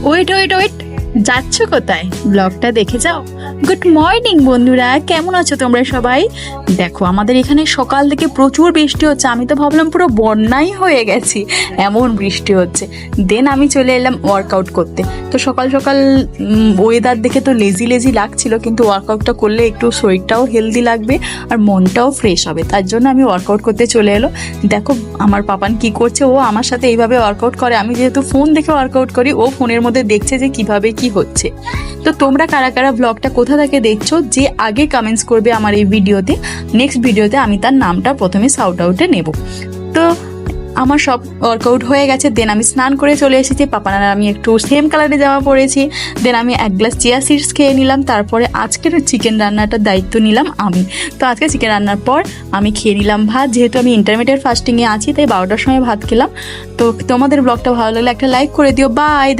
Wait wait wait, যাচ্ছ কোথায়? ব্লগটা দেখে যাও। গুড মর্নিং বন্ধুরা, কেমন আছো তোমরা সবাই? দেখো আমাদের এখানে সকাল থেকে প্রচুর বৃষ্টি হচ্ছে। আমি তো ভাবলাম পুরো বন্যাই হয়ে গেছি, এমন বৃষ্টি হচ্ছে। দেন আমি চলে এলাম ওয়ার্কআউট করতে। তো সকাল সকাল ওয়েদার দেখে তো লেজি লেজি লাগছিল, কিন্তু ওয়ার্কআউটটা করলে একটু শরীরটাও হেলদি লাগবে আর মনটাও ফ্রেশ হবে, তার জন্য আমি ওয়ার্কআউট করতে চলে এলো। দেখো আমার পাপান কি করছে, ও আমার সাথে এইভাবে ওয়ার্কআউট করে। আমি যেহেতু ফোন দেখে ওয়ার্কআউট করি, ও ফোনের মধ্যে দেখছে যে কিভাবে কি হচ্ছে। তো তোমরা কারা কারা ব্লগটা কোথা থেকে দেখছো, যে আগে কমেন্টস করবে আমার এই ভিডিওতে, নেক্সট ভিডিওতে আমি তার নামটা প্রথমে শাউট আউটে নেব। তো আমার সব ওয়ার্কআউট হয়ে গেছে। দেন আমি স্নান করে চলে এসেছি। পাপান আর আমি একটু সেম কালারে জামা পরেছি। দেন আমি এক গ্লাস চিয়া সিডস খেয়ে নিলাম। তারপরে আজকের চিকেন রান্নাটার দায়িত্ব নিলাম আমি। তো আজকে চিকেন রান্নার পর আমি খেয়ে নিলাম ভাত। যেহেতু আমি ইন্টারমিডিয়েট ফাস্টিংয়ে আছি, তাই 12টার সময় ভাত খেলাম। তো তোমাদের ব্লগটা ভালো লাগলে একটা লাইক করে দিও। বাই।